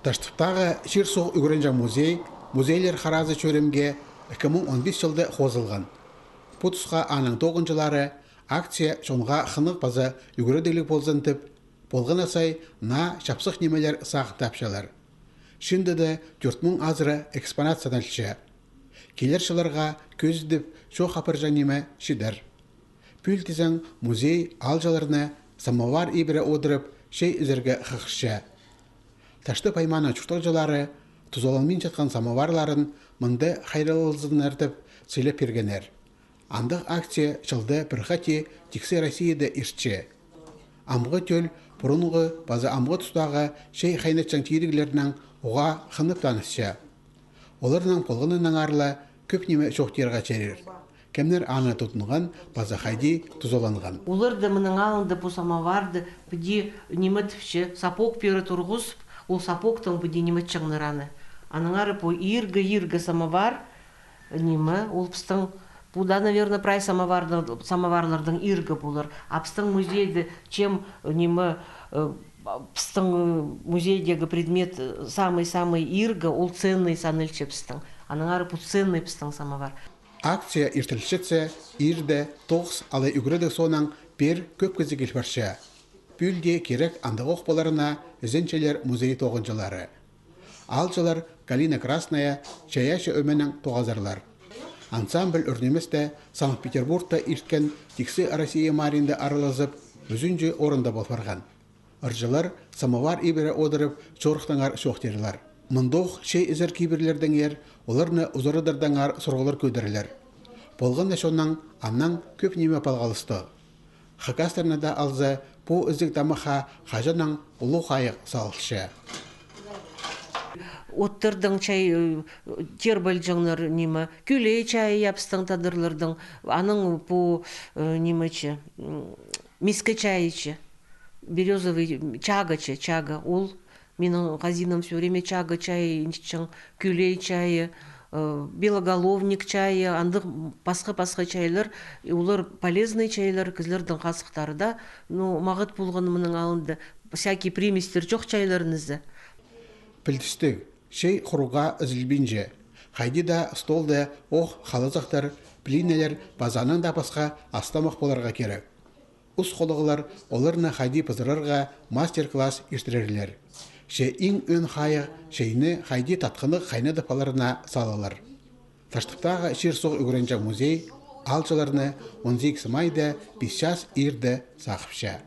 Таштықтағы Ширсоқ үгіренжа музейлер харазы чөремге 2015 жылды қозылған. Пұтысқа аның 9 жылары акция шонға қынық база үгіреділік болзантып, болған асай на шапсық немелер сағын тапшалар. Шындыды 4000 азыры экспонат саналшы. Келер жыларға көздіп шоқ апыржан неме шидар. Пүлтізің музей алжаларына самовар ибірі одырып, шей үзірге қықшы. Ташты пайманы чүктік жылары тұзоланмен жатқан самоварларын мұнды қайралылызын әртіп сөйлеп бергенер. Андық акция жылды бірқати тіксі Россияда ішчі. Амғы төл бұрынғы базы амғы тұстағы шей қайнатчан тейрігілерінің оға қынып танысшы. Оларының полғынының арлы көп неме жоқтерға черер. Кемнер аны тұтынған база қайди тұзоланған. Оларды мұның алынды бұл самоварды бұде неметівші сапок пері тұрғыз, ол сапоктың бұде неметчіңні раны. Аның ары бұл иргі самовар неме, ол пыстың бұда, наверное, прай самоварлардың иргі болыр. Апстың музейді чем неме пыстың музейдегі предмет самый-самый иргі, ол ценный санылчы пыстың. Аның ары бұл ценный пыстың самовар. Акция иртілшітсе, ирді, тоғыз алы үгіреді сонан бір көп көзі келбаршы. Бүлде керек андығы оқпаларына үзенчелер музей тоғынчылары. Алчылар Галина Красная, Чаяшы өменің тоғазарлар. Ансамбль үрнеместі Санкт-Петербургта ирткен тіксі Россия маринді арылызып, өзінже орында болфарған. Ыржылар самовар ибірі одырып, чорықтаңар шоқтерлар. Мұндоқ шей үзір кейбірлердің ер, оларны ұзырыдырдаңар сұрғылар көдірілер. Болған әшоннан аннан көп неме палғалысты. Хакастерна да алзы, по үзік дамыға қажанан ұлу қайық салшы. Оттырдың чай тербіл жаңлар неме, күлей чай япстың тадырлардың, аның по немече, мискі чайычы, березовый чага, ол менің ғазином все время чага чайы, күлей чайы, белоголовник чайы, андық пасқа чайлар, олар полезный чайлар, кізлердің қасықтары да, мағыт болғаны мұның алынды, всякий приместер жоқ чайларыңызды. Пілтістік, шей құруға үзілбінже, қайды да столды оқ қалызықтар, плинелер базанын да басқа астамақ боларға керек. Ұс қолығылар оларына қайды пызырырға мастер-класс ештірерлер. Ше ең өн қайы шейіні қайды татқыны қайны дыпаларына салалар. Таштықтағы Ширсоқ үгіренжа музей алчыларыны 18 майда 5 ирді сақыпша.